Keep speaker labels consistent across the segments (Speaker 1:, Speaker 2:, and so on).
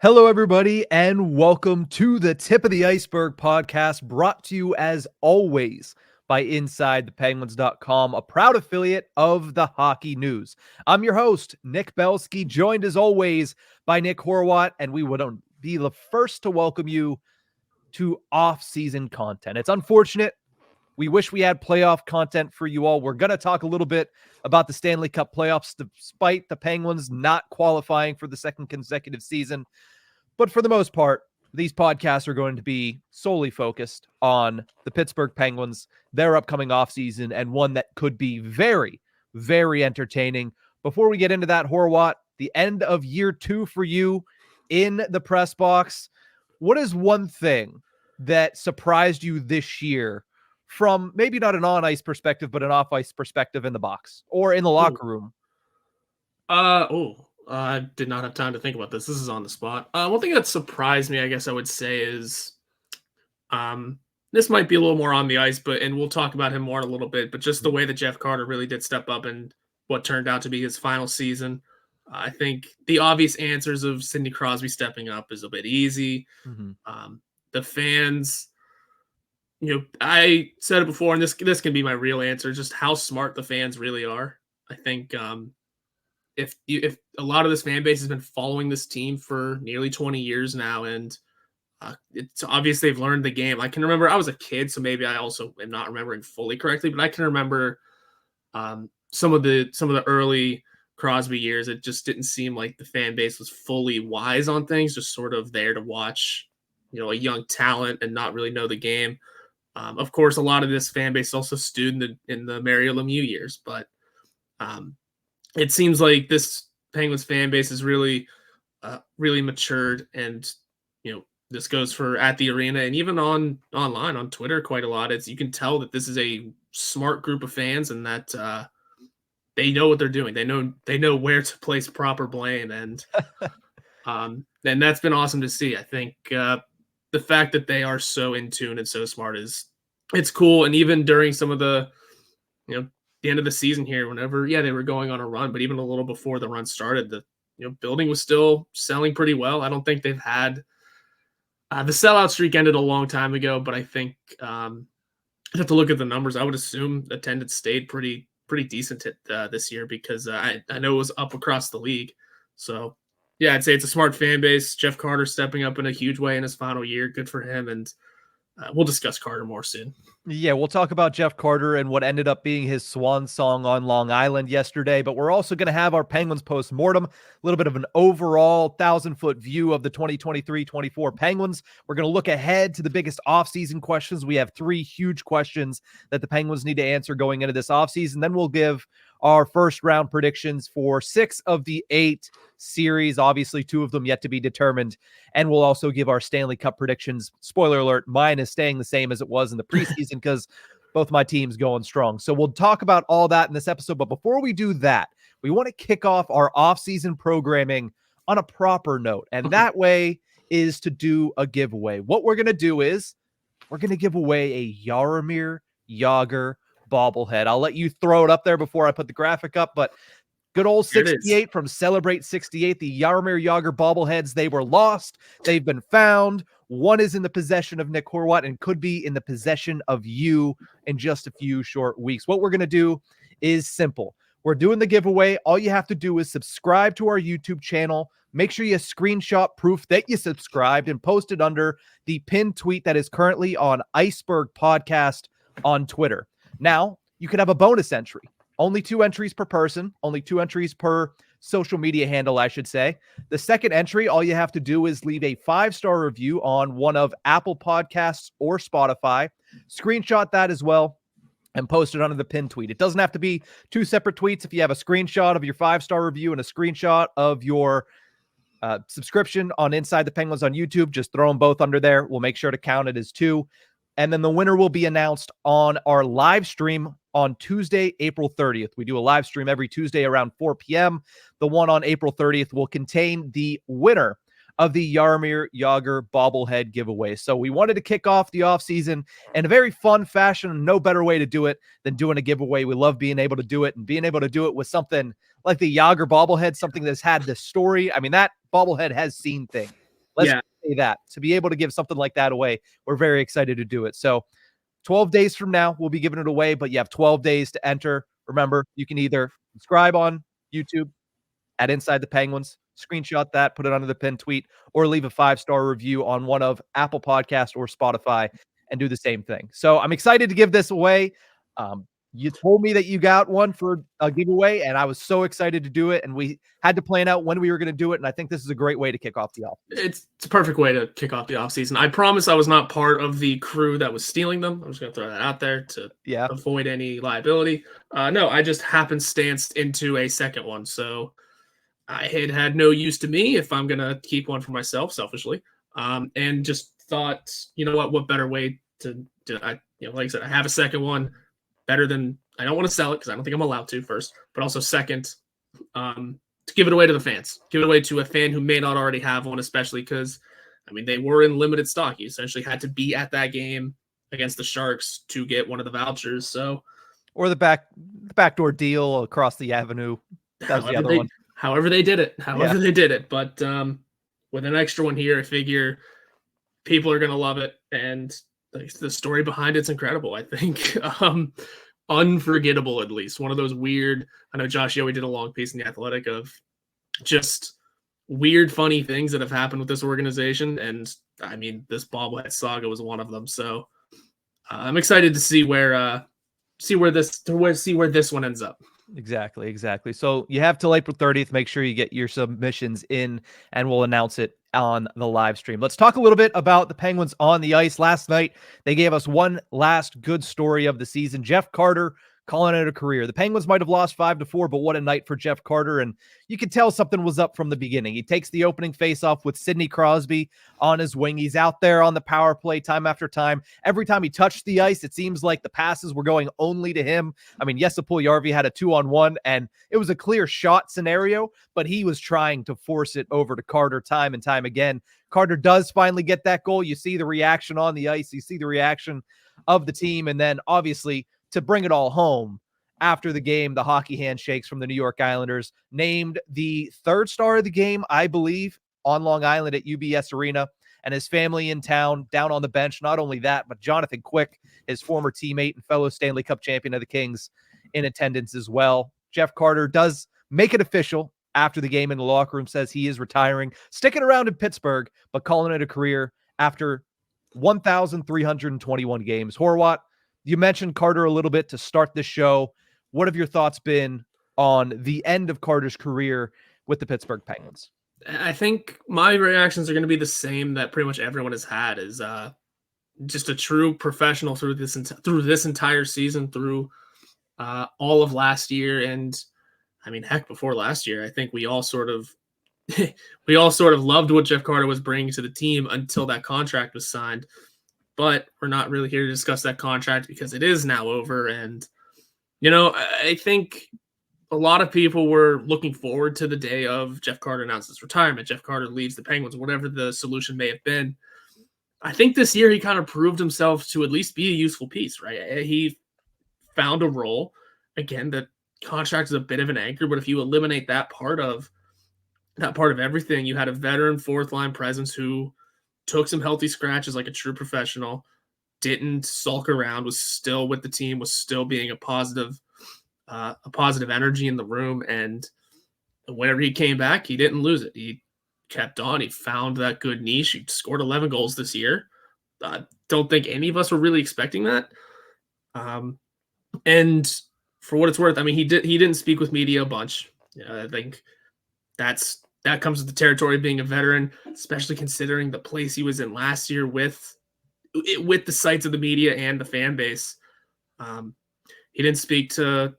Speaker 1: Hello, everybody, and welcome to the Tip of the Iceberg podcast, brought to you as always by InsideThePenguins.com, a proud affiliate of the Hockey News. I'm your host, Nick Belsky, joined as always by Nick Horwat, and we would be the first to welcome you to off-season content. It's unfortunate. We wish we had playoff content for you all. We're going to talk a little bit about the Stanley Cup playoffs, despite the Penguins not qualifying for the second consecutive season. But for the most part, these podcasts are going to be solely focused on the Pittsburgh Penguins, their upcoming offseason, and one that could be very, very entertaining. Before we get into that, Horwat, the end of year 2 for you in the press box. What is one thing that surprised you this year from maybe not an on-ice perspective, but an off-ice perspective in the box or in the locker room?
Speaker 2: I did not have time to think about this. This is on the spot. One thing that surprised me, I guess I would say, is this might be a little more on the ice, and we'll talk about him more in a little bit, but just the way that Jeff Carter really did step up and what turned out to be his final season. I think the obvious answers of Sidney Crosby stepping up is a bit easy. The fans, I said it before, and this can be my real answer, just how smart the fans really are. I think if a lot of this fan base has been following this team for nearly 20 years now, and it's obvious they've learned the game. I can remember I was a kid, so maybe I also am not remembering fully correctly, but I can remember some of the early Crosby years. It just didn't seem like the fan base was fully wise on things, just sort of there to watch, a young talent and not really know the game. Of course, a lot of this fan base also stood in the Mario Lemieux years, but it seems like this Penguins fan base is really matured, and this goes for at the arena and even online on Twitter quite a lot. You can tell that this is a smart group of fans, and that they know what they're doing. They know where to place proper blame, and that's been awesome to see. I think the fact that they are so in tune and so smart it's cool. And even during some of the the end of the season here, whenever they were going on a run, but even a little before the run started, the building was still selling pretty well. I don't think they've had the sellout streak ended a long time ago, but I think I'd have to look at the numbers. I would assume attendance stayed pretty decent this year, because I know it was up across the league. So yeah, I'd say it's a smart fan base. Jeff Carter stepping up in a huge way in his final year. Good for him. And we'll discuss Carter more soon.
Speaker 1: Yeah, we'll talk about Jeff Carter and what ended up being his swan song on Long Island yesterday, but we're also going to have our Penguins post-mortem, a little bit of an overall 1,000-foot view of the 2023-24 Penguins. We're going to look ahead to the biggest offseason questions. We have 3 huge questions that the Penguins need to answer going into this offseason. Then we'll give our first-round predictions for 6 of the 8 series, obviously 2 of them yet to be determined, and we'll also give our Stanley Cup predictions. Spoiler alert, mine is staying the same as it was in the preseason because both my teams going strong. So we'll talk about all that in this episode, but before we do that, we want to kick off our off-season programming on a proper note, and that way is to do a giveaway. What we're going to do is we're going to give away a Jaromir Jagr bobblehead. I'll let you throw it up there before I put the graphic up, but good old 68 from Celebrate 68, the Jaromir Jagr bobbleheads. They were lost. They've been found. One is in the possession of Nick Horwat and could be in the possession of you in just a few short weeks. What we're going to do is simple. We're doing the giveaway. All you have to do is subscribe to our YouTube channel. Make sure you screenshot proof that you subscribed and post it under the pinned tweet that is currently on Ice-Burgh Podcast on Twitter. Now, you could have a bonus entry. Only 2 entries per person, only 2 entries per social media handle, I should say. The second entry, all you have to do is leave a 5-star review on one of Apple Podcasts or Spotify. Screenshot that as well and post it under the pinned tweet. It doesn't have to be 2 separate tweets. If you have a screenshot of your 5-star review and a screenshot of your subscription on Inside the Penguins on YouTube, just throw them both under there. We'll make sure to count it as 2. And then the winner will be announced on our live stream on Tuesday, April 30th. We do a live stream every Tuesday around 4 p.m. The one on April 30th will contain the winner of the Jaromir Jagr bobblehead giveaway. So we wanted to kick off the offseason in a very fun fashion, and no better way to do it than doing a giveaway. We love being able to do it, and being able to do it with something like the Jagr bobblehead, something that's had this story. I mean, that bobblehead has seen things. Let's
Speaker 2: Yeah.
Speaker 1: say that. To be able to give something like that away, we're very excited to do it. So 12 days from now, we'll be giving it away, but you have 12 days to enter. Remember, you can either subscribe on YouTube at Inside the Penguins, screenshot that, put it under the pinned tweet, or leave a 5-star review on one of Apple Podcasts or Spotify and do the same thing. So I'm excited to give this away. You told me that you got one for a giveaway, and I was so excited to do it. And we had to plan out when we were going to do it. And I think this is a great way to kick off the off.
Speaker 2: It's a perfect way to kick off the offseason. I promise I was not part of the crew that was stealing them. I'm just going to throw that out there to avoid any liability. No, I just happenstanced into a second one. So it had no use to me if I'm going to keep one for myself selfishly. And just thought, you know what better way to like I said, I have a second one. Better than, I don't want to sell it because I don't think I'm allowed to first, but also second, to give it away to the fans. Give it away to a fan who may not already have one, especially because, I mean, they were in limited stock. You essentially had to be at that game against the Sharks to get one of the vouchers. So,
Speaker 1: or the backdoor deal across the avenue. That was the other one.
Speaker 2: However they did it. They did it. But with an extra one here, I figure people are going to love it. And the story behind it's incredible, I think. Unforgettable, at least. One of those weird, I know Josh Yowie did a long piece in The Athletic of just weird, funny things that have happened with this organization. And I mean, this bobblehead saga was one of them. So I'm excited to see where this one ends up.
Speaker 1: Exactly. So you have till April 30th. Make sure you get your submissions in, and we'll announce it on the live stream. Let's talk a little bit about the Penguins on the ice. Last night, they gave us one last good story of the season. Jeff Carter calling it a career. The Penguins might have lost 5-4, but what a night for Jeff Carter. And you could tell something was up from the beginning. He takes the opening faceoff with Sidney Crosby on his wing. He's out there on the power play time after time. Every time he touched the ice, it seems like the passes were going only to him. I mean, Jesse Puljujarvi had a 2-on-1, and it was a clear shot scenario, but he was trying to force it over to Carter time and time again. Carter does finally get that goal. You see the reaction on the ice. You see the reaction of the team. And then, obviously, to bring it all home, after the game, the hockey handshakes from the New York Islanders, named the third star of the game, I believe, on Long Island at UBS Arena, and his family in town, down on the bench. Not only that, but Jonathan Quick, his former teammate and fellow Stanley Cup champion of the Kings, in attendance as well. Jeff Carter does make it official after the game in the locker room, says he is retiring, sticking around in Pittsburgh, but calling it a career after 1,321 games. Horwat, you mentioned Carter a little bit to start this show. What have your thoughts been on the end of Carter's career with the Pittsburgh Penguins?
Speaker 2: I think my reactions are going to be the same that pretty much everyone has had, is just a true professional through this entire season, through all of last year. And I mean, heck, before last year, I think we all sort of loved what Jeff Carter was bringing to the team until that contract was signed. But we're not really here to discuss that contract because it is now over. And, I think a lot of people were looking forward to the day of Jeff Carter announces retirement. Jeff Carter leaves the Penguins, whatever the solution may have been. I think this year he kind of proved himself to at least be a useful piece, right? He found a role. Again, the contract is a bit of an anchor, but if you eliminate that part of everything, you had a veteran fourth line presence who took some healthy scratches like a true professional, didn't sulk around, was still with the team, was still being a positive energy in the room. And whenever he came back, he didn't lose it. He kept on. He found that good niche. He scored 11 goals this year. Don't think any of us were really expecting that. And for what it's worth, I mean, he didn't speak with media a bunch. I think that comes with the territory of being a veteran, especially considering the place he was in last year with the sights of the media and the fan base. He didn't speak to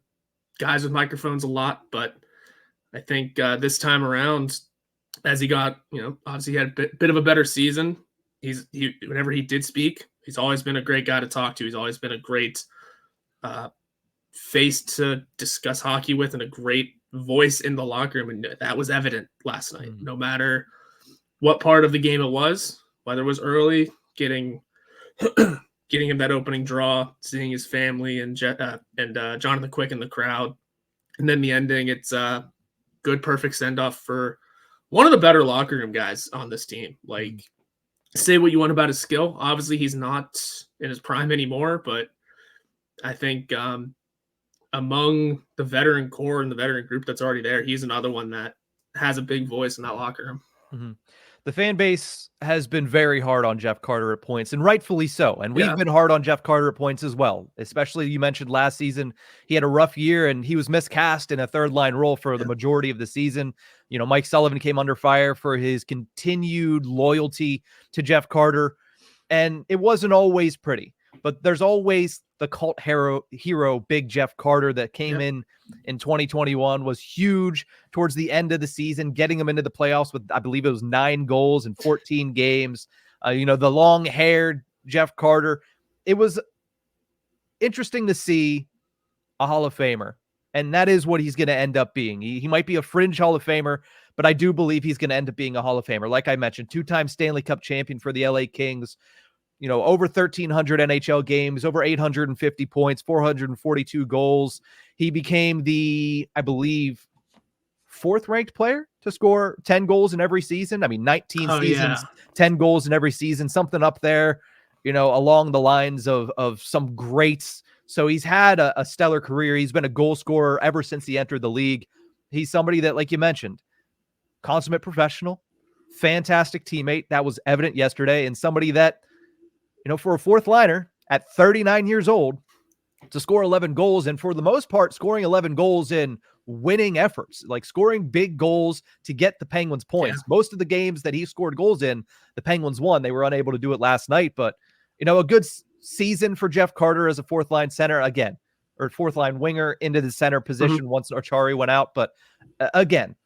Speaker 2: guys with microphones a lot, but I think this time around, as he got, obviously he had a bit of a better season. Whenever he did speak, he's always been a great guy to talk to. He's always been a great face to discuss hockey with and a great voice in the locker room. And that was evident last night, no matter what part of the game it was, whether it was early, getting him that opening draw, seeing his family and Jonathan Quick in the crowd. And then the ending, it's a good, perfect send-off for one of the better locker room guys on this team. Like, say what you want about his skill. Obviously, he's not in his prime anymore, but I think among the veteran core and the veteran group that's already there, he's another one that has a big voice in that locker room.
Speaker 1: Mm-hmm. The fan base has been very hard on Jeff Carter at points, and rightfully so. And we've been hard on Jeff Carter at points as well, especially you mentioned last season. He had a rough year and he was miscast in a third line role for the majority of the season. You know, Mike Sullivan came under fire for his continued loyalty to Jeff Carter, and it wasn't always pretty, but there's always the cult hero, Big Jeff Carter, that came in 2021, was huge towards the end of the season, getting him into the playoffs with, I believe it was 9 goals in 14 games. You know, the long-haired Jeff Carter. It was interesting to see a Hall of Famer, and that is what he's going to end up being. He might be a fringe Hall of Famer, but I do believe he's going to end up being a Hall of Famer. Like I mentioned, 2-time Stanley Cup champion for the LA Kings, you know, over 1,300 NHL games, over 850 points, 442 goals. He became the, I believe, 4th-ranked player to score 10 goals in every season. I mean, 19 seasons, 10 goals in every season, something up there, you know, along the lines of some greats. So he's had a stellar career. He's been a goal scorer ever since he entered the league. He's somebody that, like you mentioned, consummate professional, fantastic teammate. That was evident yesterday, and somebody that, you know, for a 4th liner at 39 years old to score 11 goals, and for the most part, scoring 11 goals in winning efforts, like scoring big goals to get the Penguins points. Most of the games that he scored goals in, the Penguins won. They were unable to do it last night, but, you know, a good season for Jeff Carter as a 4th line center again, or 4th line winger into the center position once Archari went out. But again,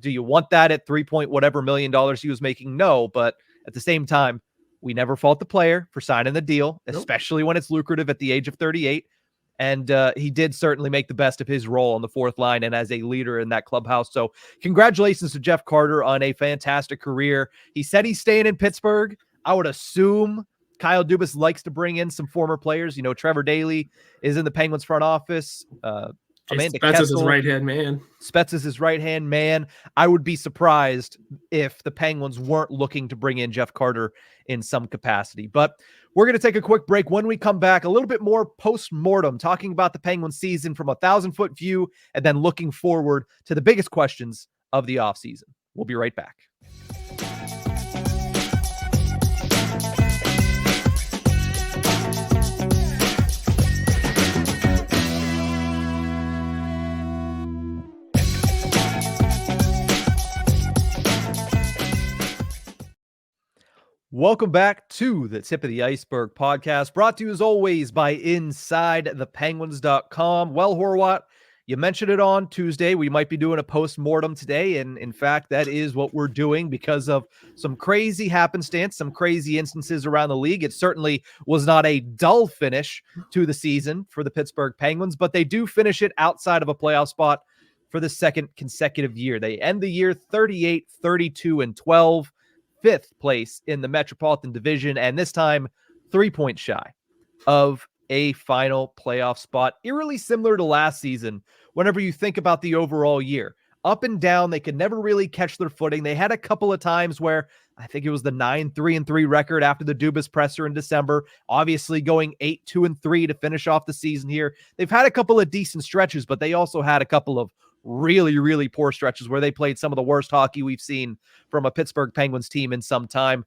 Speaker 1: do you want that at $3 million he was making? No, but at the same time, we never fault the player for signing the deal, especially when it's lucrative at the age of 38. And he did certainly make the best of his role on the 4th line and as a leader in that clubhouse. So congratulations to Jeff Carter on a fantastic career. He said he's staying in Pittsburgh. I would assume Kyle Dubas likes to bring in some former players. You know, Trevor Daley is in the Penguins front office. Amanda
Speaker 2: Spetz is
Speaker 1: Kessel,
Speaker 2: his right-hand man.
Speaker 1: Spetz is his right-hand man. I would be surprised if the Penguins weren't looking to bring in Jeff Carter in some capacity. But we're going to take a quick break. When we come back, a little bit more post-mortem, talking about the Penguins season from a 1,000-foot view, and then looking forward to the biggest questions of the offseason. We'll be right back. Welcome back to the Tip of the Iceberg podcast, brought to you as always by InsideThePenguins.com. Well, Horwat, you mentioned it on Tuesday. We might be doing a post-mortem today, and in fact, that is what we're doing because of some crazy happenstance, some crazy instances around the league. It certainly was not a dull finish to the season for the Pittsburgh Penguins, but they do finish it outside of a playoff spot for the 2nd consecutive year. They end the year 38, 32, and 12. 5th place in the Metropolitan Division, and this time 3 points shy of a final playoff spot. Eerily similar to last season, whenever you think about the overall year. Up and down, they could never really catch their footing. They had a couple of times where I think it was the 9-3-3 record after the Dubas presser in December, obviously going 8-2-3 to finish off the season here. They've had a couple of decent stretches, but they also had a couple of really, really poor stretches where they played some of the worst hockey we've seen from a Pittsburgh Penguins team in some time.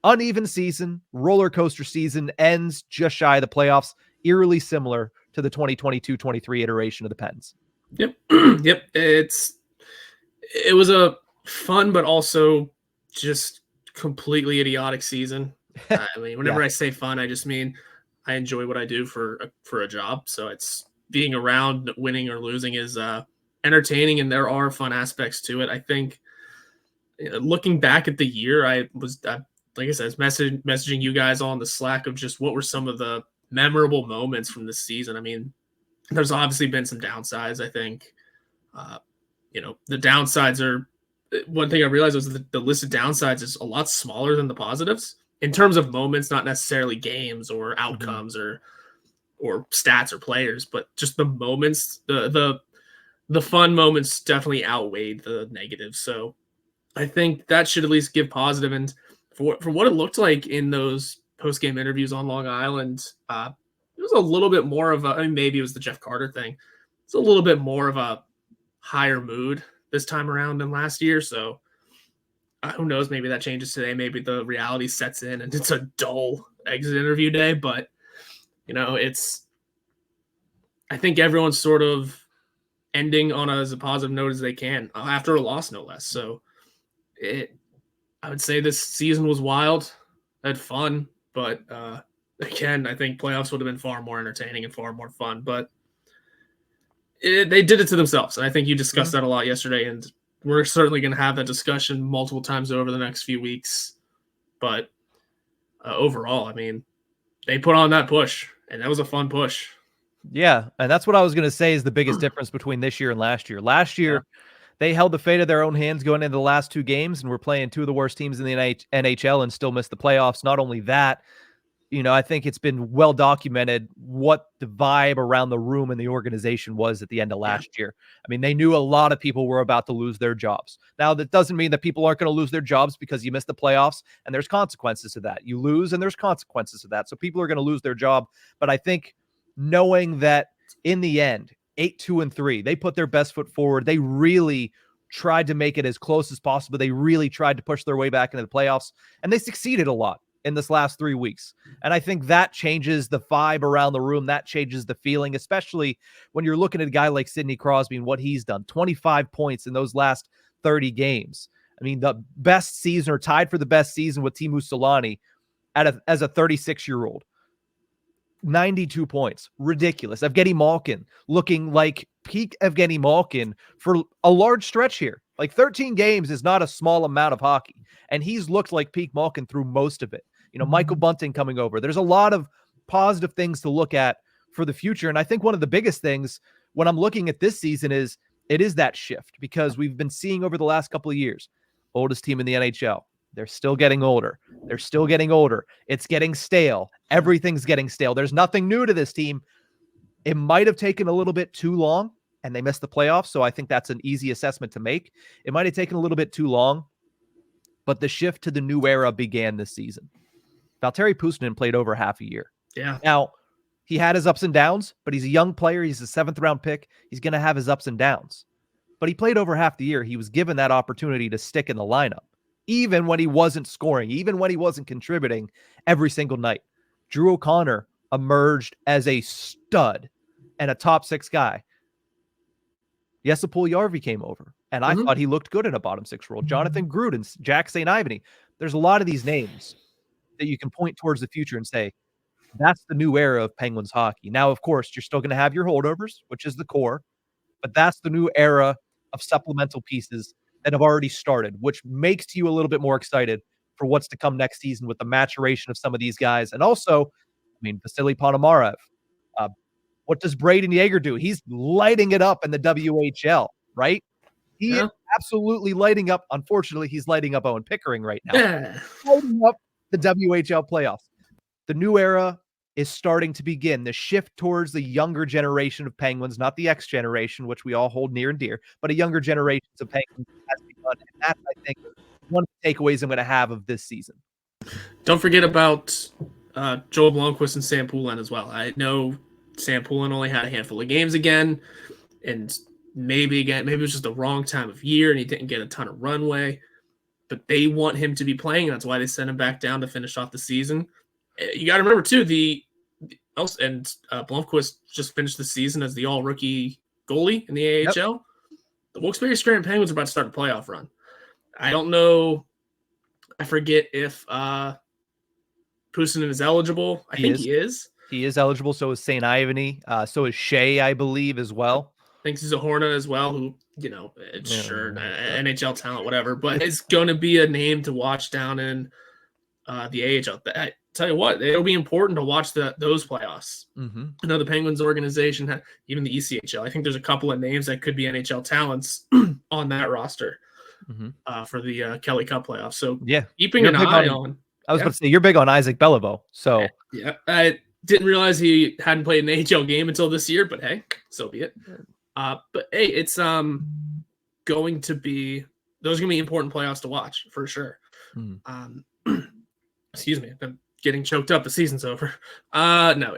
Speaker 1: Uneven season, roller coaster season, ends just shy of the playoffs, eerily similar to the 2022-23 iteration of the Pens.
Speaker 2: Yep. Yep. It was a fun, but also just completely idiotic season. I mean, whenever I say fun, I just mean I enjoy what I do for a job. So it's being around, winning or losing is entertaining, and there are fun aspects to it. I think looking back at the year, I was, like I said, messaging you guys on the Slack of just what were some of the memorable moments from this season. I mean, there's obviously been some downsides. I think, the downsides are, one thing I realized was that the list of downsides is a lot smaller than the positives in terms of moments, not necessarily games or outcomes or stats or players, but just the moments, the fun moments definitely outweighed the negatives. So I think that should at least give positive. And for what it looked like in those post-game interviews on Long Island, it was a little bit more of a, I mean, maybe it was the Jeff Carter thing. It's a little bit more of a higher mood this time around than last year. So who knows? Maybe that changes today. Maybe the reality sets in and it's a dull exit interview day. But, I think everyone's sort of ending on as a positive note as they can after a loss, no less. So I would say this season was wild, had fun, but again, I think playoffs would have been far more entertaining and far more fun. But they did it to themselves, and I think you discussed that a lot yesterday, and we're certainly going to have that discussion multiple times over the next few weeks. But overall, I mean, they put on that push, and that was a fun push.
Speaker 1: Yeah, and that's what I was going to say is the biggest difference between this year and last year. Last year, they held the fate of their own hands going into the last two games and were playing two of the worst teams in the NHL and still missed the playoffs. Not only that, I think it's been well documented what the vibe around the room and the organization was at the end of last year. I mean, they knew a lot of people were about to lose their jobs. Now, that doesn't mean that people aren't going to lose their jobs because you missed the playoffs, and there's consequences to that. You lose, and there's consequences to that. So people are going to lose their job. But I think knowing that in the end, 8-2-3, they put their best foot forward. They really tried to make it as close as possible. They really tried to push their way back into the playoffs, and they succeeded a lot in this last 3 weeks. And I think that changes the vibe around the room. That changes the feeling, especially when you're looking at a guy like Sidney Crosby and what he's done. 25 points in those last 30 games. I mean, the best season or tied for the best season with Teemu Selanne as a 36-year-old. 92 points. Ridiculous. Evgeny Malkin looking like peak Evgeny Malkin for a large stretch here. Like 13 games is not a small amount of hockey. And he's looked like peak Malkin through most of it. Michael Bunting coming over. There's a lot of positive things to look at for the future. And I think one of the biggest things when I'm looking at this season is it is that shift, because we've been seeing over the last couple of years, oldest team in the NHL. They're still getting older. They're still getting older. It's getting stale. Everything's getting stale. There's nothing new to this team. It might have taken a little bit too long, and they missed the playoffs, so I think that's an easy assessment to make. It might have taken a little bit too long, but the shift to the new era began this season. Valtteri Puustinen played over half a year.
Speaker 2: Yeah.
Speaker 1: Now, he had his ups and downs, but he's a young player. He's a 7th-round pick. He's going to have his ups and downs. But he played over half the year. He was given that opportunity to stick in the lineup, even when he wasn't scoring, even when he wasn't contributing every single night. Drew O'Connor emerged as a stud and a top 6 guy. Jesse Puljujärvi came over, and I thought he looked good in a bottom 6 role. Jonathan Gruden, Jack St. Ivany. There's a lot of these names that you can point towards the future and say, that's the new era of Penguins hockey. Now, of course, you're still going to have your holdovers, which is the core, but that's the new era of supplemental pieces that have already started, which makes you a little bit more excited for what's to come next season with the maturation of some of these guys. And also, I mean, Vasily Ponomarev. What does Braden Yeager do? He's lighting it up in the WHL, right? He is absolutely lighting up. Unfortunately, he's lighting up Owen Pickering right now. Lighting up the WHL playoffs. The new era is starting to begin. The shift towards the younger generation of Penguins, not the X generation, which we all hold near and dear, but a younger generation of Penguins has begun. And that's, I think, one of the takeaways I'm going to have of this season.
Speaker 2: Don't forget about Joel Blomqvist and Sam Poulin as well. I know Sam Poulin only had a handful of games again, and maybe it was just the wrong time of year and he didn't get a ton of runway, but they want him to be playing. That's why they sent him back down to finish off the season. You got to remember too, Blomqvist just finished the season as the all-rookie goalie in the AHL. Yep. The Wilkes-Barre Scranton Penguins are about to start a playoff run. I don't know. I forget if Puustinen is eligible. I think he is.
Speaker 1: He is eligible. So is St. Ivany. So is Shea, I believe, as well.
Speaker 2: I think he's a Horwat as well, who, sure, NHL talent, whatever, but it's going to be a name to watch down in the AHL. I tell you what, it'll be important to watch those playoffs. I know the Penguins organization, even the ECHL. I think there's a couple of names that could be NHL talents on that roster for the Kelly Cup playoffs. So keeping an eye on.
Speaker 1: I was about to say, you're big on Isaac Beliveau. So
Speaker 2: yeah, I didn't realize he hadn't played an AHL game until this year, but hey, so be it. But hey, it's going to be those are going to be important playoffs to watch for sure.
Speaker 1: Mm.
Speaker 2: Excuse me, I'm getting choked up. The season's over. No,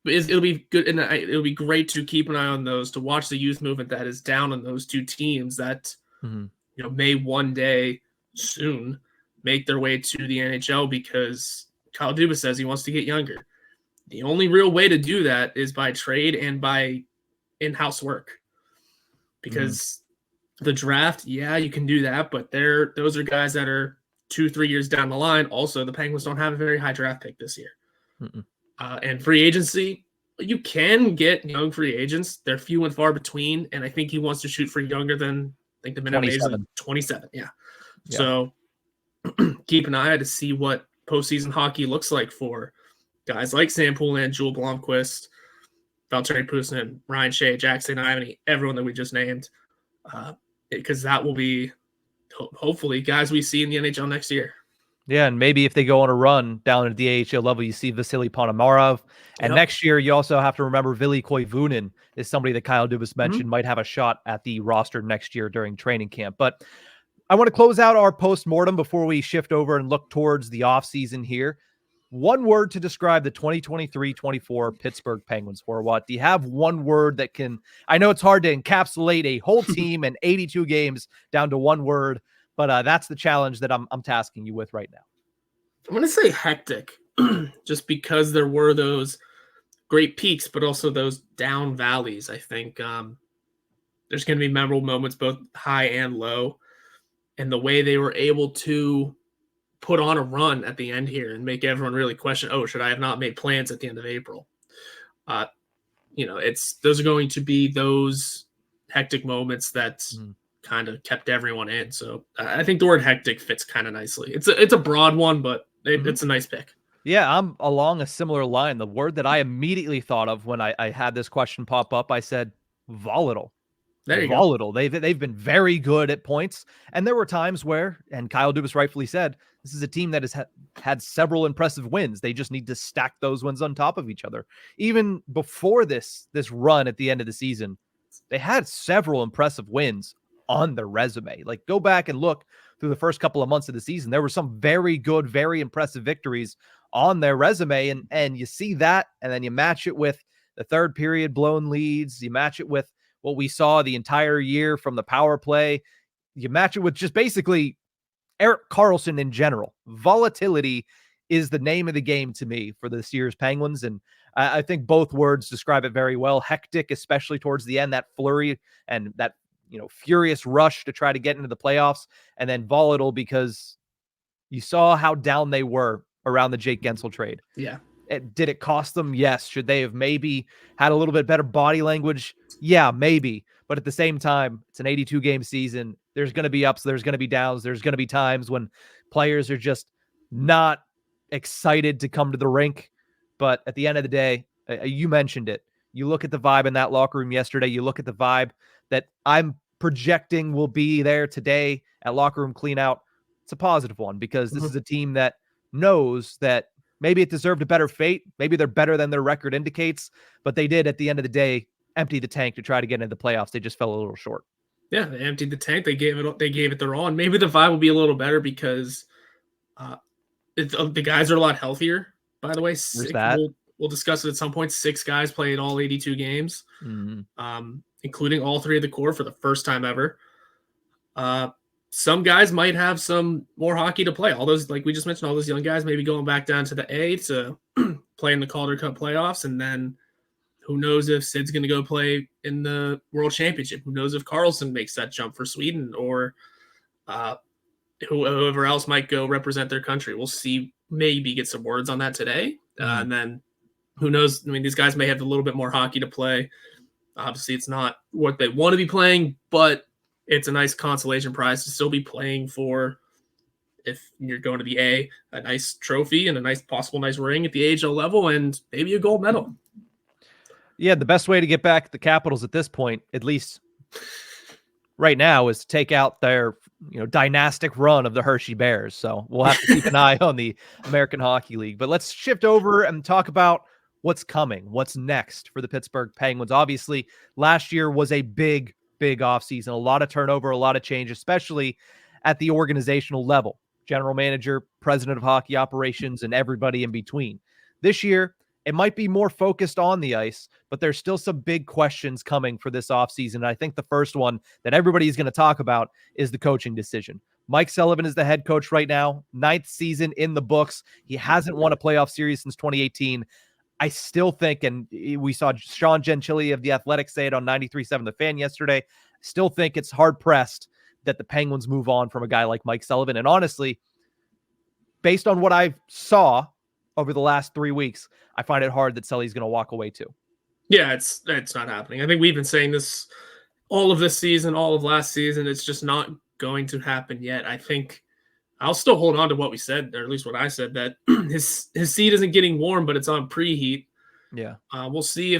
Speaker 2: it'll be good, and it'll be great to keep an eye on those, to watch the youth movement that is down on those two teams that may one day soon make their way to the NHL, because Kyle Dubas says he wants to get younger. The only real way to do that is by trade and by in-house work, because the draft, yeah, you can do that, but those are guys that are 2-3 years down the line. Also, the Penguins don't have a very high draft pick this year. And free agency, you can get young free agents. They're few and far between, and I think he wants to shoot for younger than, I think the minimum age is like 27. Yeah. So keep an eye out to see what postseason hockey looks like for guys like Sam Poulin, Joel Blomqvist, Valtteri Pustin, Ryan Shea, Jack St. Ivany, everyone that we just named, because that will be hopefully guys we see in the NHL next year.
Speaker 1: Yeah, and maybe if they go on a run down at the AHL level, you see Vasily Ponomarev. And next year, you also have to remember Ville Koivunen is somebody that Kyle Dubas mentioned might have a shot at the roster next year during training camp. But I want to close out our post-mortem before we shift over and look towards the offseason here. One word to describe the 2023-24 Pittsburgh Penguins, Horwat. Do you have one word that can, I know it's hard to encapsulate a whole team and 82 games down to one word, but that's the challenge that I'm tasking you with right now.
Speaker 2: I'm going to say hectic, just because there were those great peaks, but also those down valleys. I think there's going to be memorable moments, both high and low, and the way they were able to put on a run at the end here and make everyone really question, oh, should I have not made plans at the end of April? Those are going to be those hectic moments that kind of kept everyone in. So I think the word hectic fits kind of nicely. It's a broad one, but it's a nice pick.
Speaker 1: Yeah, I'm along a similar line. The word that I immediately thought of when I had this question pop up, I said volatile.
Speaker 2: There you
Speaker 1: volatile. Go. They've been very good at points, and there were times where, and Kyle Dubas rightfully said, this is a team that has had several impressive wins. They just need to stack those wins on top of each other. Even before this run at the end of the season, they had several impressive wins on their resume. Like, go back and look through the first couple of months of the season. There were some very good, very impressive victories on their resume, and you see that, and then you match it with the third period blown leads. You match it with what we saw the entire year from the power play. You match it with just basically Erik Karlsson in general. Volatility is the name of the game to me for this year's Penguins, and I think both words describe it very well. Hectic, especially towards the end, that flurry and that furious rush to try to get into the playoffs, and then volatile because you saw how down they were around the Jake Gensel trade.
Speaker 2: Yeah.
Speaker 1: Did it cost them? Yes. Should they have maybe had a little bit better body language? Yeah, maybe. But at the same time, it's an 82-game season. There's going to be ups. There's going to be downs. There's going to be times when players are just not excited to come to the rink. But at the end of the day, you mentioned it. You look at the vibe in that locker room yesterday. You look at the vibe that I'm projecting will be there today at locker room cleanout. It's a positive one, because this is a team that knows that maybe it deserved a better fate. Maybe they're better than their record indicates, but they did at the end of the day empty the tank to try to get into the playoffs. They just fell a little short.
Speaker 2: Yeah, they emptied the tank. They gave it their all. And maybe the vibe will be a little better because the guys are a lot healthier. By the way, we'll discuss it at some point. 6 guys played all 82 games, including all 3 of the core for the first time ever. Some guys might have some more hockey to play. All those, like we just mentioned, all those young guys maybe going back down to the A to play in the Calder Cup playoffs. And then who knows if Sid's going to go play in the World Championship? Who knows if Karlsson makes that jump for Sweden, or whoever else might go represent their country. We'll see, maybe get some words on that today. And then who knows? I mean, these guys may have a little bit more hockey to play. Obviously, it's not what they want to be playing, but it's a nice consolation prize to still be playing for, if you're going to the A nice trophy and a nice ring at the AHL level, and maybe a gold medal.
Speaker 1: Yeah, the best way to get back the Capitals at this point, at least right now, is to take out their dynastic run of the Hershey Bears. So we'll have to keep an eye on the American Hockey League. But let's shift over and talk about what's coming, what's next for the Pittsburgh Penguins. Obviously, last year was a big big offseason. A lot of turnover, a lot of change, especially at the organizational level. General manager, president of hockey operations, and everybody in between. This year, it might be more focused on the ice, but there's still some big questions coming for this offseason. And I think the first one that everybody's going to talk about is the coaching decision. Mike Sullivan is the head coach right now, 9th season in the books. He hasn't won a playoff series since 2018. I still think, and we saw Sean Gentili of The Athletic say it on 93.7 The Fan yesterday, still think it's hard-pressed that the Penguins move on from a guy like Mike Sullivan. And honestly, based on what I saw over the last 3 weeks, I find it hard that Sully's going to walk away too.
Speaker 2: Yeah, it's not happening. I think we've been saying this all of this season, all of last season. It's just not going to happen yet. I think I'll still hold on to what we said, or at least what I said, that his seat isn't getting warm, but it's on preheat.
Speaker 1: Yeah.
Speaker 2: We'll see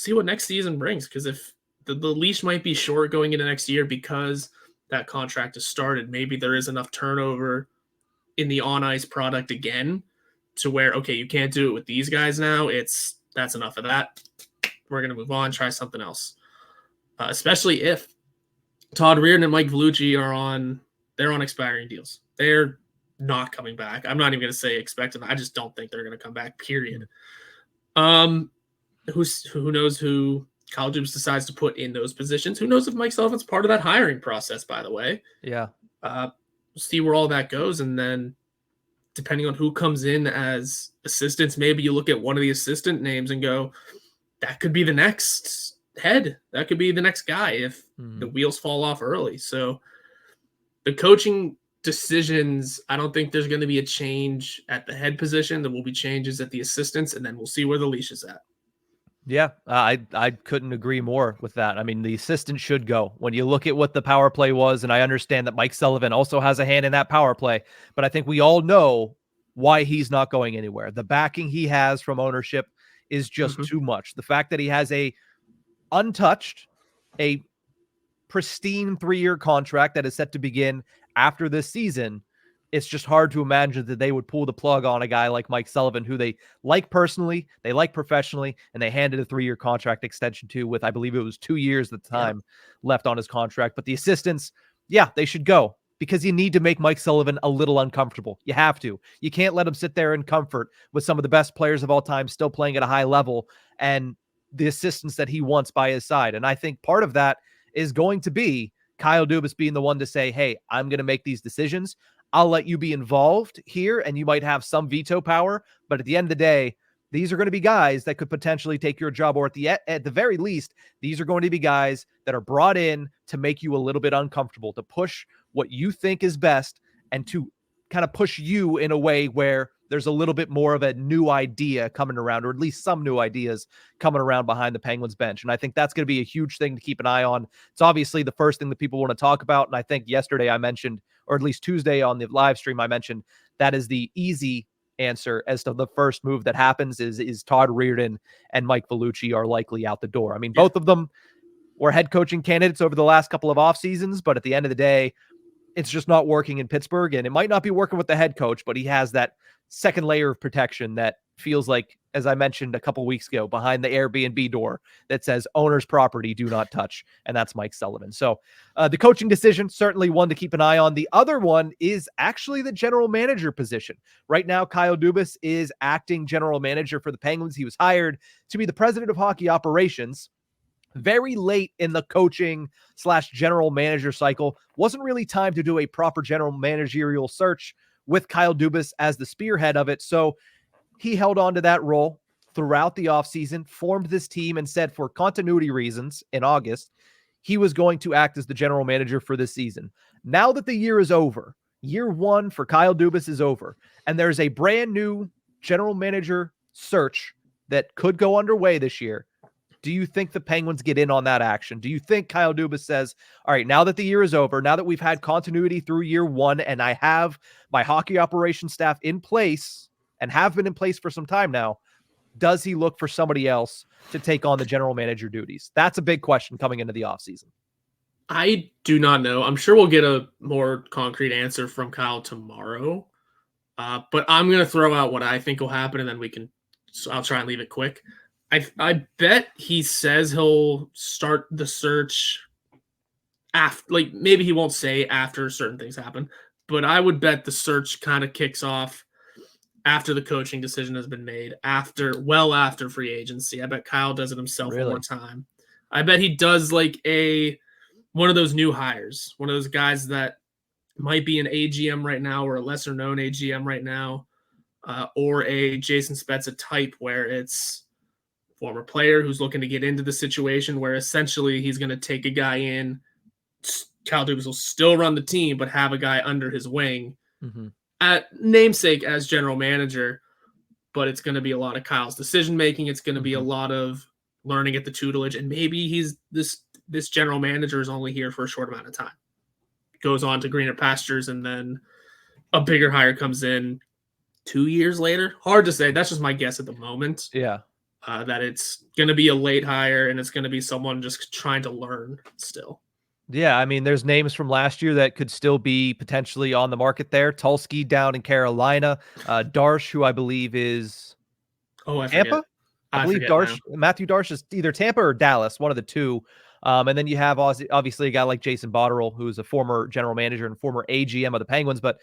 Speaker 2: what next season brings, because if the leash might be short going into next year because that contract has started, maybe there is enough turnover in the on-ice product again to where, okay, you can't do it with these guys now. That's enough of that. We're going to move on, try something else. Especially if Todd Reardon and Mike Vellucci they're on expiring deals. They're not coming back. I'm not even going to say expect them. I just don't think they're going to come back, period. Who knows who Kyle Dubas decides to put in those positions? Who knows if Mike Sullivan's part of that hiring process, by the way?
Speaker 1: Yeah.
Speaker 2: We'll see where all that goes. And then depending on who comes in as assistants, maybe you look at one of the assistant names and go, that could be the next head. That could be the next guy if the wheels fall off early. So the coaching decisions, I don't think there's going to be a change at the head position. There will be changes at the assistants, and then we'll see where the leash is at.
Speaker 1: Yeah, I couldn't agree more with that. I mean, the assistant should go. When you look at what the power play was, and I understand that Mike Sullivan also has a hand in that power play, but I think we all know why he's not going anywhere. The backing he has from ownership is just too much. The fact that he has a untouched, a pristine 3-year contract that is set to begin after this season, it's just hard to imagine that they would pull the plug on a guy like Mike Sullivan, who they like personally, they like professionally, and they handed a 3-year contract extension to with, I believe it was 2 years at the time left on his contract. But the assistants, yeah, they should go, because you need to make Mike Sullivan a little uncomfortable. You have to. You can't let him sit there in comfort with some of the best players of all time still playing at a high level and the assistants that he wants by his side. And I think part of that is going to be Kyle Dubas being the one to say, hey, I'm going to make these decisions. I'll let you be involved here, and you might have some veto power. But at the end of the day, these are going to be guys that could potentially take your job, or at the very least, these are going to be guys that are brought in to make you a little bit uncomfortable, to push what you think is best, and to kind of push you in a way where there's a little bit more of a new idea coming around, or at least some new ideas coming around behind the Penguins bench. And I think that's going to be a huge thing to keep an eye on. It's obviously the first thing that people want to talk about. And I think yesterday I mentioned, or at least Tuesday on the live stream, I mentioned that is the easy answer as to the first move that happens is Todd Reardon and Mike Vellucci are likely out the door. I mean, both of them were head coaching candidates over the last couple of off seasons, but at the end of the day, it's just not working in Pittsburgh, and it might not be working with the head coach, but he has that second layer of protection that feels like, as I mentioned a couple weeks ago, behind the Airbnb door that says owner's property, do not touch. And that's Mike Sullivan. So the coaching decision, certainly one to keep an eye on. The other one is actually the general manager position. Right now, Kyle Dubas is acting general manager for the Penguins. He was hired to be the president of hockey operations very late in the coaching / general manager cycle. Wasn't really time to do a proper general managerial search with Kyle Dubas as the spearhead of it. So he held on to that role throughout the offseason, formed this team, and said for continuity reasons in August, he was going to act as the general manager for this season. Now that the year is over, year one for Kyle Dubas is over, and there's a brand new general manager search that could go underway this year. Do you think the Penguins get in on that action? Do you think Kyle Dubas says, all right, now that the year is over, now that we've had continuity through year one, and I have my hockey operations staff in place and have been in place for some time now, does he look for somebody else to take on the general manager duties? That's a big question coming into the offseason.
Speaker 2: I do not know. I'm sure we'll get a more concrete answer from Kyle tomorrow. But I'm going to throw out what I think will happen, and then I'll try and leave it quick. I bet he says he'll start the search after, like, maybe he won't say after certain things happen, but I would bet the search kind of kicks off after the coaching decision has been made, after free agency. I bet Kyle does it himself one more
Speaker 1: Really?
Speaker 2: time. I bet he does like one of those new hires, one of those guys that might be an AGM right now or a lesser known AGM right now, or a Jason Spezza type where it's former player who's looking to get into the situation where essentially he's going to take a guy in. Kyle Dubas will still run the team, but have a guy under his wing at namesake as general manager. But it's going to be a lot of Kyle's decision making. It's going to be a lot of learning at the tutelage, and maybe he's this general manager is only here for a short amount of time. Goes on to greener pastures, and then a bigger hire comes in 2 years later. Hard to say. That's just my guess at the moment.
Speaker 1: Yeah.
Speaker 2: That it's going to be a late hire, and it's going to be someone just trying to learn still.
Speaker 1: Yeah, I mean, there's names from last year that could still be potentially on the market there. Tulski down in Carolina. Darsh, who I believe is Tampa. I believe Darsh, Matthew Darsh is either Tampa or Dallas, one of the two. And then you have obviously a guy like Jason Botterill, who's a former general manager and former AGM of the Penguins. But,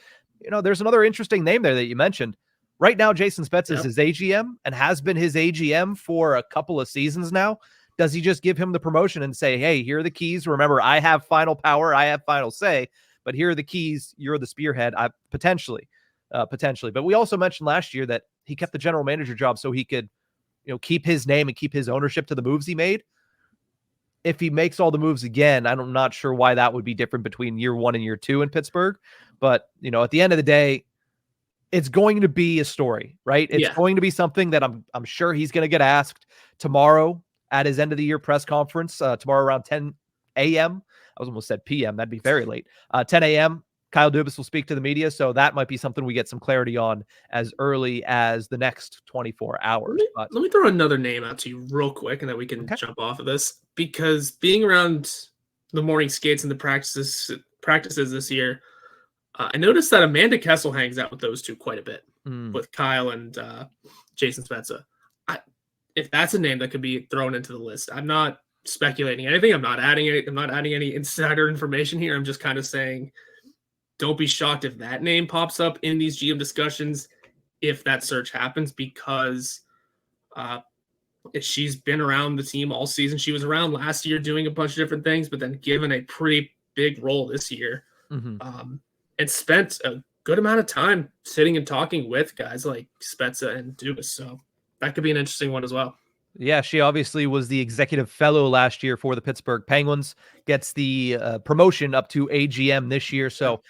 Speaker 1: there's another interesting name there that you mentioned. Right now, Jason Spezza is his AGM and has been his AGM for a couple of seasons now. Does he just give him the promotion and say, hey, here are the keys. Remember, I have final power. I have final say. But here are the keys. You're the spearhead. Potentially. But we also mentioned last year that he kept the general manager job so he could keep his name and keep his ownership to the moves he made. If he makes all the moves again, I'm not sure why that would be different between year 1 and year 2 in Pittsburgh. But, at the end of the day, it's going to be a story, right? It's going to be something that I'm sure he's going to get asked tomorrow at his end of the year press conference, tomorrow around 10 a.m. I was almost said p.m. That'd be very late. 10 a.m. Kyle Dubas will speak to the media, so that might be something we get some clarity on as early as the next 24 hours.
Speaker 2: Let me throw another name out to you real quick, and then we can jump off of this. Because being around the morning skates and the practices this year, I noticed that Amanda Kessel hangs out with those two quite a bit, with Kyle and Jason Spezza. If that's a name that could be thrown into the list, I'm not speculating anything. I'm not adding any insider information here. I'm just kind of saying, don't be shocked if that name pops up in these GM discussions if that search happens, because she's been around the team all season. She was around last year doing a bunch of different things, but then given a pretty big role this year, and spent a good amount of time sitting and talking with guys like Spezza and Dubas. So that could be an interesting one as well.
Speaker 1: Yeah, she obviously was the executive fellow last year for the Pittsburgh Penguins, gets the promotion up to AGM this year. So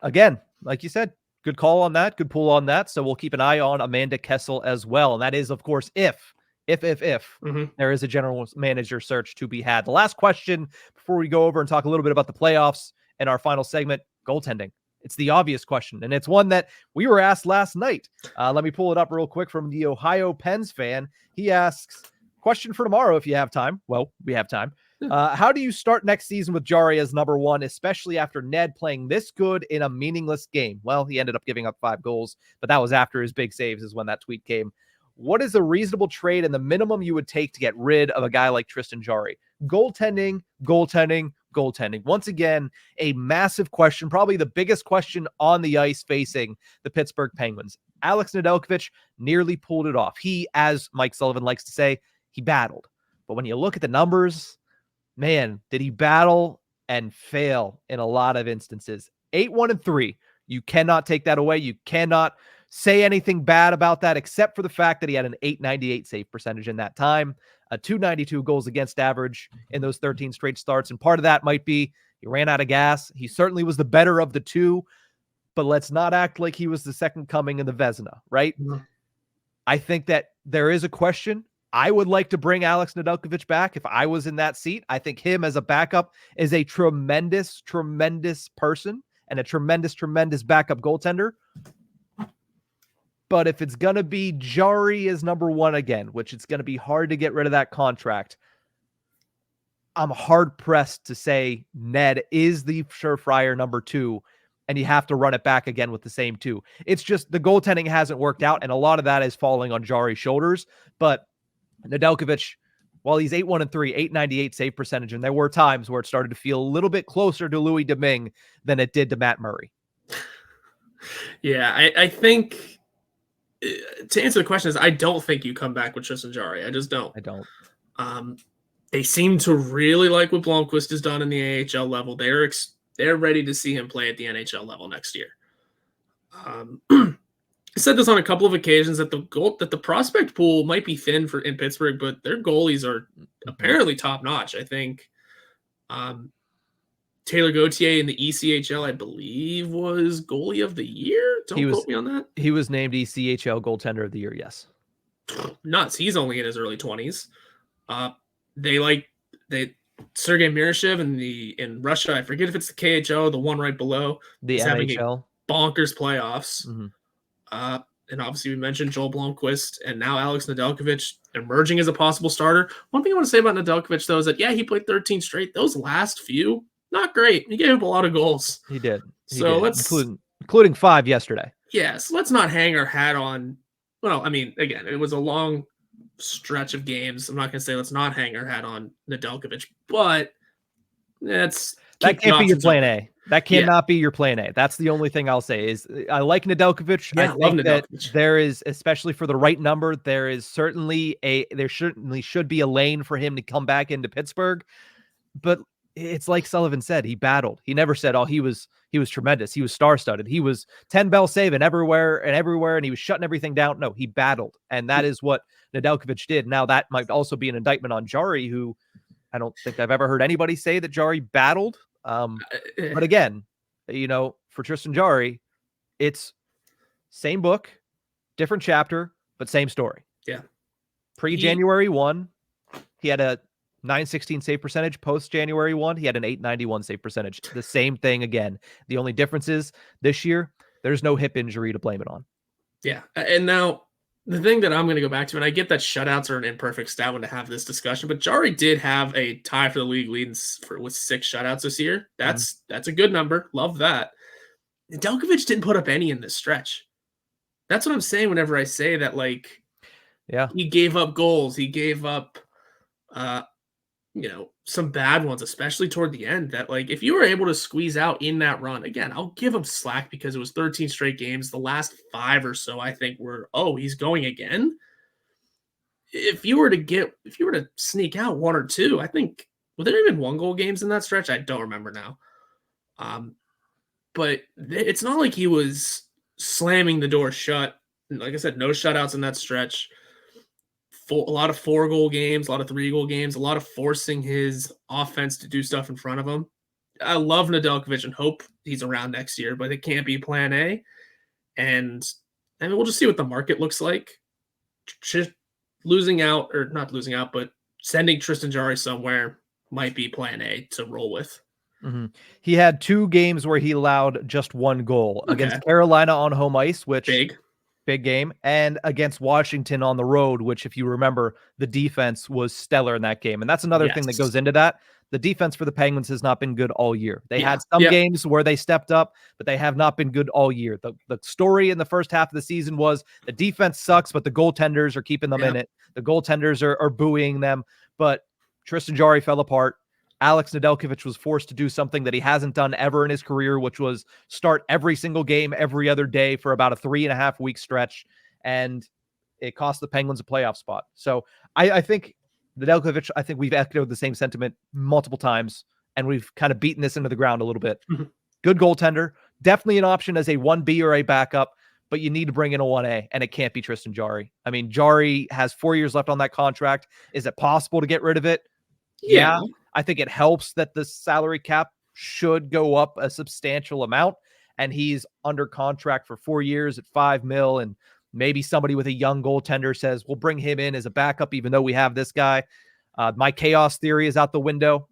Speaker 1: again, like you said, good call on that, good pull on that. So we'll keep an eye on Amanda Kessel as well. And that is, of course, if there is a general manager search to be had. The last question before we go over and talk a little bit about the playoffs and our final segment, goaltending. It's the obvious question, and it's one that we were asked last night. Let me pull it up real quick from the Ohio Pens fan. He asks, question for tomorrow if you have time. Well, we have time. How do you start next season with Jarry as number 1, especially after Ned playing this good in a meaningless game? Well, he ended up giving up 5 goals, but that was after his big saves is when that tweet came. What is a reasonable trade and the minimum you would take to get rid of a guy like Tristan Jarry? Goaltending. Once again, a massive question, probably the biggest question on the ice facing the Pittsburgh Penguins. Alex Nedeljkovic nearly pulled it off. He, as Mike Sullivan likes to say, he battled. But when you look at the numbers, man, did he battle and fail in a lot of instances. 8-1-3. You cannot take that away. You cannot say anything bad about that, except for the fact that he had an .898 save percentage in that time, a .292 goals against average in those 13 straight starts. And part of that might be he ran out of gas. He certainly was the better of the two, but let's not act like he was the second coming of the Vezina, right? Mm-hmm. I think that there is a question. I would like to bring Alex Nedeljkovic back if I was in that seat. I think him as a backup is a tremendous, tremendous person and a tremendous, tremendous backup goaltender. But if it's going to be Jarry as number 1 again, which it's going to be hard to get rid of that contract, I'm hard-pressed to say Ned is the surefire number 2, and you have to run it back again with the same 2. It's just the goaltending hasn't worked out, and a lot of that is falling on Jarry's shoulders. But Nedeljkovic, Well, he's 8-1-3, 898 save percentage, and there were times where it started to feel a little bit closer to Louis Domingue than it did to Matt Murray.
Speaker 2: Yeah, I think to answer the question is I don't think you come back with Tristan Jarry. I just don't.
Speaker 1: I don't.
Speaker 2: They seem to really like what Blomqvist has done in the AHL level. They're ready to see him play at the NHL level next year. I said this on a couple of occasions that the prospect pool might be thin in Pittsburgh, but their goalies are apparently top notch. I think Taylor Gauthier in the ECHL, I believe, was goalie of the year. Don't quote me on that.
Speaker 1: He was named ECHL goaltender of the year. Yes.
Speaker 2: Nuts. He's only in his early 20s. Sergei Mirashev in Russia. I forget if it's the KHL, the one right below.
Speaker 1: The NHL.
Speaker 2: Bonkers playoffs. And obviously we mentioned Joel Blomqvist and now Alex Nedeljkovic emerging as a possible starter. One thing I want to say about Nedeljkovic, though, is that, he played 13 straight. Those last few, not great. He gave up a lot of goals.
Speaker 1: He did.
Speaker 2: Let's
Speaker 1: including 5 yesterday.
Speaker 2: Yes, let's not hang our hat on. Well, I mean, again, it was a long stretch of games. I'm not going to say let's not hang our hat on Nedeljkovic, but that
Speaker 1: can't be your plan A. That cannot be your plan A. That's the only thing I'll say is I like Nedeljkovic.
Speaker 2: Yeah, I love Nedeljkovic.
Speaker 1: That there is, especially for the right number, there certainly should be a lane for him to come back into Pittsburgh. But it's like Sullivan said, he battled. He never said, he was tremendous. He was star-studded. He was 10 bell saving everywhere, and he was shutting everything down. No, he battled. And that is what Nedeljkovic did. Now that might also be an indictment on Jarry, who I don't think I've ever heard anybody say that Jarry battled. But again, for Tristan Jarry, it's same book, different chapter, but same story.
Speaker 2: Yeah.
Speaker 1: Pre-January 1, he had a 916 save percentage. Post-January 1, he had an 891 save percentage. The same thing again. The only difference is this year, there's no hip injury to blame it on.
Speaker 2: Yeah. And now the thing that I'm going to go back to, and I get that shutouts are an imperfect stat when to have this discussion, but Jarry did have a tie for the league lead with 6 shutouts this year. That's a good number. Love that. Nedeljkovic didn't put up any in this stretch. That's what I'm saying whenever I say that, he gave up goals. He gave up, some bad ones, especially toward the end, that if you were able to squeeze out in that run, again, I'll give him slack because it was 13 straight games. The last 5 or so, I think were, he's going again. If you were to sneak out 1 or 2, I think, were there even 1-goal games in that stretch? I don't remember now. But it's not like he was slamming the door shut. Like I said, no shutouts in that stretch. A lot of 4-goal games, a lot of 3-goal games, a lot of forcing his offense to do stuff in front of him. I love Nedeljkovic and hope he's around next year, but it can't be plan A. And we'll just see what the market looks like. Not losing out, but sending Tristan Jarry somewhere might be plan A to roll with.
Speaker 1: Mm-hmm. He had 2 games where he allowed just 1 goal against Carolina on home ice, which big game, and against Washington on the road, which, if you remember, the defense was stellar in that game. And that's another thing that goes into that. The defense for the Penguins has not been good all year. They had some games where they stepped up, but they have not been good all year. The story in the first half of the season was the defense sucks, but the goaltenders are keeping them in it. The goaltenders are buoying them, but Tristan Jarry fell apart. Alex Nedeljkovic was forced to do something that he hasn't done ever in his career, which was start every single game every other day for about a 3.5-week stretch, and it cost the Penguins a playoff spot. So I think Nedeljkovic, I think we've echoed the same sentiment multiple times, and we've kind of beaten this into the ground a little bit. Good goaltender, definitely an option as a 1B or a backup, but you need to bring in a 1A, and it can't be Tristan Jarry. I mean, Jarry has 4 years left on that contract. Is it possible to get rid of it? Yeah. I think it helps that the salary cap should go up a substantial amount, and he's under contract for 4 years at $5 million, and maybe somebody with a young goaltender says, we'll bring him in as a backup, even though we have this guy. My chaos theory is out the window.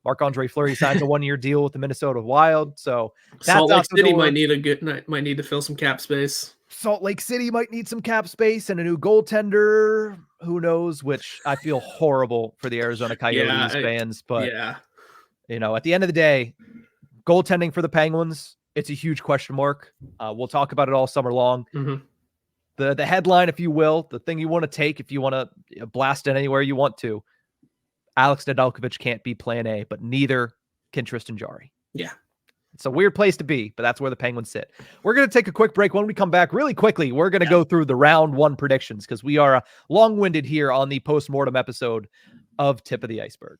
Speaker 1: Marc-Andre Fleury signs a 1-year deal with the Minnesota Wild. So
Speaker 2: Salt Lake City might need to fill some cap space.
Speaker 1: Salt Lake City might need some cap space and a new goaltender. Who knows? Which I feel horrible for the Arizona Coyotes fans. But, at the end of the day, goaltending for the Penguins, it's a huge question mark. We'll talk about it all summer long. The headline, if you will, the thing you want to take if you want to blast it anywhere you want to, Alex Nedeljkovic can't be plan A, but neither can Tristan Jarry.
Speaker 2: Yeah.
Speaker 1: It's a weird place to be, but that's where the Penguins sit. We're going to take a quick break. When we come back really quickly, we're going to go through the round 1 predictions because we are long-winded here on the post-mortem episode of Tip of the Iceberg.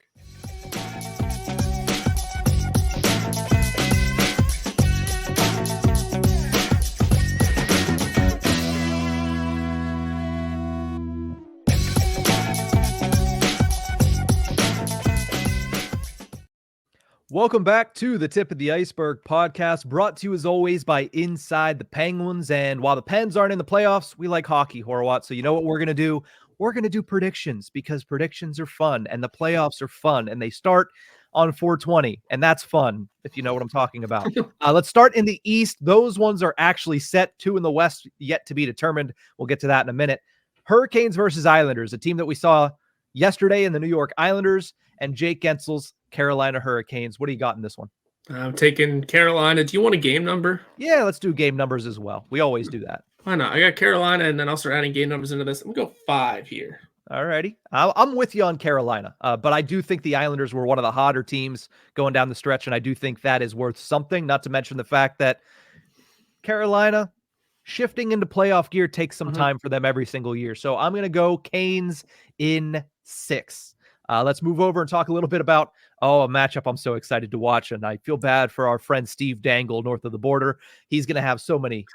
Speaker 1: Welcome back to the Tip of the Iceberg podcast, brought to you as always by Inside the Penguins. And while the Pens aren't in the playoffs, we like hockey, Horwat. So you know what we're going to do? We're going to do predictions because predictions are fun and the playoffs are fun and they start on 420. And that's fun, if you know what I'm talking about. Let's start in the East. Those ones are actually set. 2 in the West yet to be determined. We'll get to that in a minute. Hurricanes versus Islanders, a team that we saw yesterday in the New York Islanders, and Jake Gensel's Carolina Hurricanes. What do you got in this one?
Speaker 2: I'm taking Carolina. Do you want a game number?
Speaker 1: Yeah, let's do game numbers as well. We always do that.
Speaker 2: Why not? I got Carolina, and then I'll start adding game numbers into this. I'm going to go 5 here.
Speaker 1: All righty. I'm with you on Carolina, but I do think the Islanders were one of the hotter teams going down the stretch, and I do think that is worth something, not to mention the fact that Carolina shifting into playoff gear takes some time for them every single year. So I'm going to go Canes in 6. Let's move over and talk a little bit about, a matchup I'm so excited to watch. And I feel bad for our friend Steve Dangle north of the border. He's going to have so many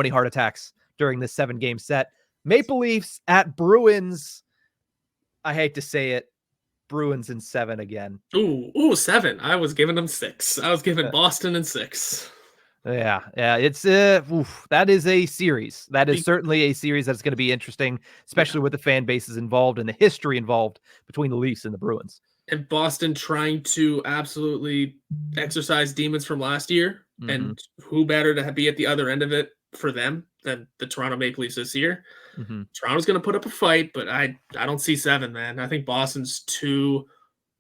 Speaker 1: heart attacks during this 7-game set. Maple Leafs at Bruins. I hate to say it. Bruins in 7 again.
Speaker 2: Ooh, 7. I was giving them 6. I was giving Boston in 6.
Speaker 1: Yeah. It's that is a series. That is certainly a series that's going to be interesting, especially with the fan bases involved and the history involved between the Leafs and the Bruins.
Speaker 2: And Boston trying to absolutely exercise demons from last year, and who better to be at the other end of it for them than the Toronto Maple Leafs this year. Toronto's going to put up a fight, but I don't see 7, man. I think Boston's too.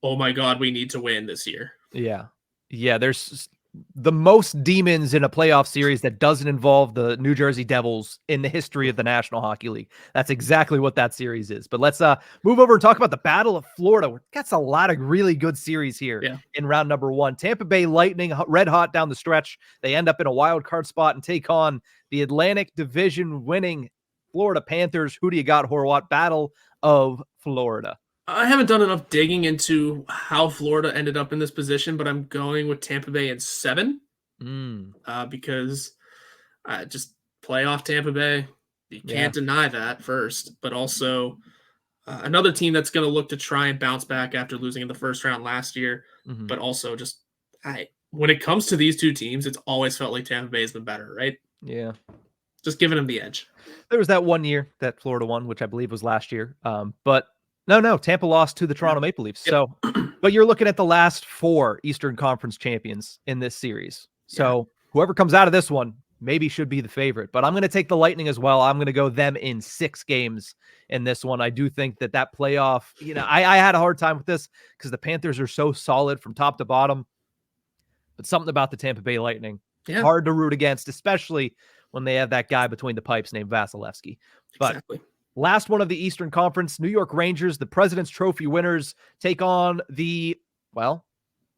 Speaker 2: Oh my God, we need to win this year.
Speaker 1: Yeah. There's the most demons in a playoff series that doesn't involve the New Jersey Devils in the history of the National Hockey League. That's exactly what that series is. But let's move over and talk about the Battle of Florida. That's a lot of really good series here in round number 1. Tampa Bay Lightning, red hot down the stretch. They end up in a wild card spot and take on the Atlantic Division winning Florida Panthers. Who do you got, Horwat? Battle of Florida.
Speaker 2: I haven't done enough digging into how Florida ended up in this position, but I'm going with Tampa Bay in 7 because just playoff Tampa Bay. You can't deny that first, but also another team that's going to look to try and bounce back after losing in the first round last year, but also just when it comes to these two teams, it's always felt like Tampa Bay has been better, right?
Speaker 1: Yeah.
Speaker 2: Just giving them the edge.
Speaker 1: There was that one year that Florida won, which I believe was last year, but No, Tampa lost to the Toronto Maple Leafs. So, but you're looking at the last 4 Eastern Conference champions in this series. So whoever comes out of this one maybe should be the favorite, but I'm going to take the Lightning as well. I'm going to go them in 6 games in this one. I do think that playoff, I had a hard time with this because the Panthers are so solid from top to bottom, but something about the Tampa Bay Lightning, hard to root against, especially when they have that guy between the pipes named Vasilevsky. But
Speaker 2: exactly.
Speaker 1: Last one of the Eastern Conference, New York Rangers, the President's Trophy winners, take on the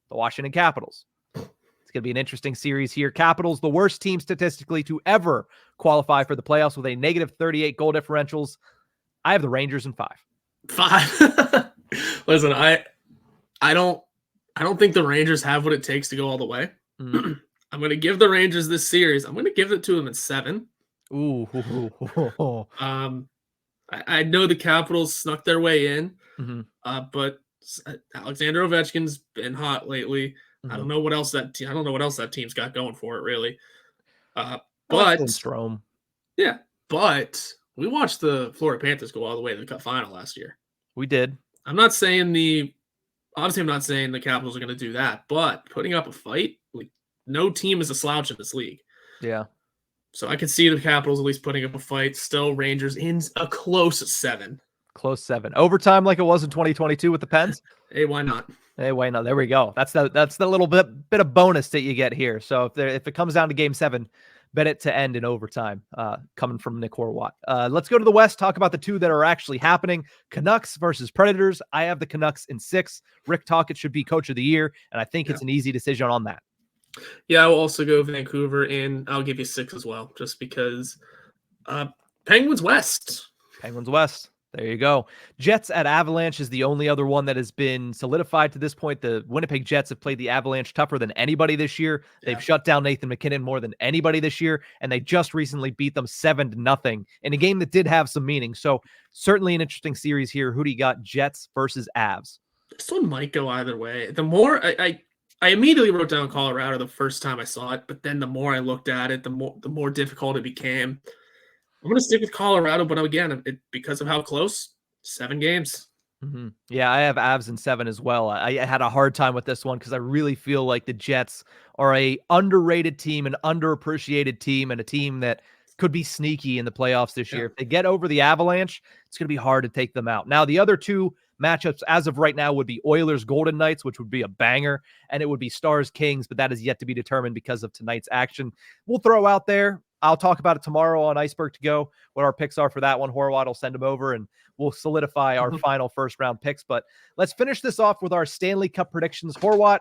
Speaker 1: Washington Capitals. It's going to be an interesting series here. Capitals, the worst team statistically to ever qualify for the playoffs with a negative 38 goal differentials. I have the Rangers in 5.
Speaker 2: 5. Listen, I don't think the Rangers have what it takes to go all the way. I'm going to give the Rangers this series. I'm going to give it to them in 7.
Speaker 1: Ooh.
Speaker 2: I know the Capitals snuck their way in, but Alexander Ovechkin's been hot lately. I don't know what else that team's got going for it, really. But
Speaker 1: Strom.
Speaker 2: Yeah, but we watched the Florida Panthers go all the way to the Cup Final last year.
Speaker 1: We did.
Speaker 2: I'm not saying the Capitals are going to do that, but putting up a fight, like no team is a slouch in this league.
Speaker 1: Yeah.
Speaker 2: So I could see the Capitals at least putting up a fight. Still, Rangers in a close 7.
Speaker 1: Close 7. Overtime like it was in 2022 with the Pens?
Speaker 2: Hey, why not?
Speaker 1: Hey, why not? There we go. That's the little bit of bonus that you get here. So if it comes down to game 7, bet it to end in overtime, coming from Nick Horwat. Let's go to the West, talk about the two that are actually happening. Canucks versus Predators. I have the Canucks in 6. Rick Tocchet should be coach of the year, and I think it's an easy decision on that.
Speaker 2: Yeah, I will also go Vancouver, and I'll give you 6 as well, just because Penguins West.
Speaker 1: Penguins West. There you go. Jets at Avalanche is the only other one that has been solidified to this point. The Winnipeg Jets have played the Avalanche tougher than anybody this year. They've shut down Nathan MacKinnon more than anybody this year, and they just recently beat them 7-0 in a game that did have some meaning. So certainly an interesting series here. Who do you got? Jets versus Avs.
Speaker 2: This one might go either way. The more I immediately wrote down Colorado the first time I saw it, but then the more I looked at it, the more difficult it became. I'm going to stick with Colorado, but again, because of how close, 7 games.
Speaker 1: Mm-hmm. Yeah, I have Avs in 7 as well. I had a hard time with this one because I really feel like the Jets are a underrated team, an underappreciated team, and a team that could be sneaky in the playoffs this year. If they get over the Avalanche, it's going to be hard to take them out. Now, the other two matchups as of right now would be Oilers Golden Knights, which would be a banger, and it would be Stars Kings, but that is yet to be determined because of tonight's action. We'll throw out there. I'll talk about it tomorrow on Ice-Burgh To Go, what our picks are for that one. Horwat will send them over, and we'll solidify our final first-round picks. But let's finish this off with our Stanley Cup predictions. Horwat,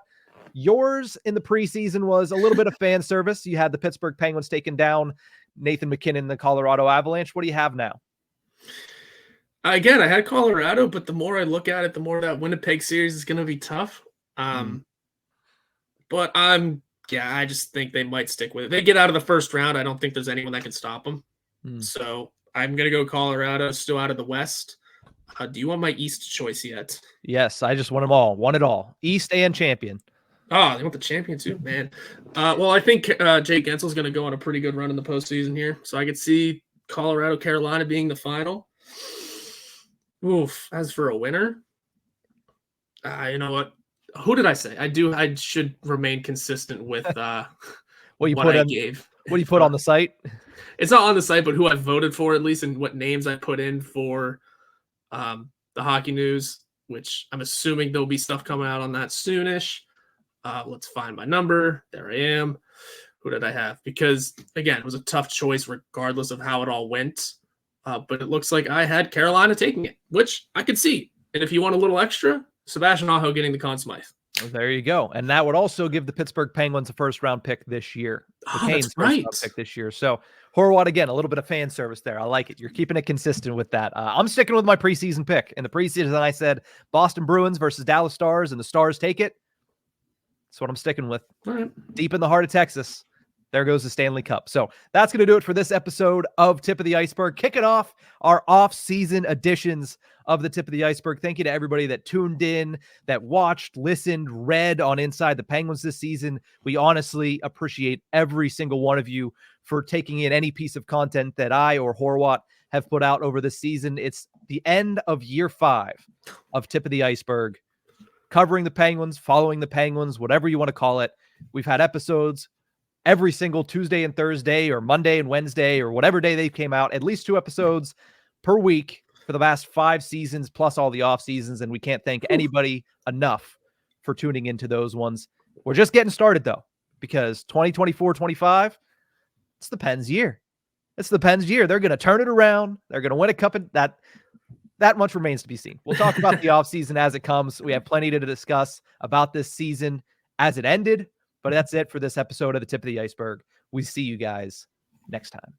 Speaker 1: yours in the preseason was a little bit of fan service. You had the Pittsburgh Penguins taking down Nathan MacKinnon, the Colorado Avalanche. What do you have now?
Speaker 2: Again, I had Colorado, but the more I look at it, the more that Winnipeg series is going to be tough. But I just think they might stick with it. They get out of the first round. I don't think there's anyone that can stop them. So I'm going to go Colorado, still out of the West. Do you want my East choice yet?
Speaker 1: Yes, I just want them all. Want it all. East and champion.
Speaker 2: Oh, they want the champion too, man. Well, I think Jake Gensel's going to go on a pretty good run in the postseason here. So I could see Colorado, Carolina being the final. Oof. As for a winner, you know what? Who did I say? I should remain consistent with what I gave.
Speaker 1: What do you put on the site?
Speaker 2: It's not on the site, but who I voted for at least, and what names I put in for the hockey news, which I'm assuming there'll be stuff coming out on that soonish. Let's find my number. There I am. Who did I have? Because, again, it was a tough choice regardless of how it all went. But it looks like I had Carolina taking it, which I could see. And if you want a little extra, Sebastian Aho getting the Conn Smythe.
Speaker 1: Well, there you go. And that would also give the Pittsburgh Penguins a first-round pick this year. The Canes
Speaker 2: that's right.
Speaker 1: First-round pick this year. So, Horwat, again, a little bit of fan service there. I like it. You're keeping it consistent with that. I'm sticking with my preseason pick. In the preseason, I said Boston Bruins versus Dallas Stars, and the Stars take it. That's what I'm sticking with.
Speaker 2: All right.
Speaker 1: Deep in the heart of Texas. There goes the Stanley Cup. So that's going to do it for this episode of Tip of the Ice-Burgh. Kicking off our off-season editions of the Tip of the Ice-Burgh. Thank you to everybody that tuned in, that watched, listened, read on Inside the Penguins this season. We honestly appreciate every single one of you for taking in any piece of content that I or Horwat have put out over this season. It's the end of year 5 of Tip of the Ice-Burgh. Covering the Penguins, following the Penguins, whatever you want to call it. We've had episodes every single Tuesday and Thursday, or Monday and Wednesday, or whatever day they came out, at least 2 episodes per week for the last 5 seasons, plus all the off seasons. And we can't thank anybody enough for tuning into those ones. We're just getting started though, because 2024-25, it's the Pens year. It's the Pens year. They're going to turn it around. They're going to win a cup, and that much remains to be seen. We'll talk about the off season as it comes. We have plenty to discuss about this season as it ended. But that's it for this episode of the Tip of the Ice-Burgh. We see you guys next time.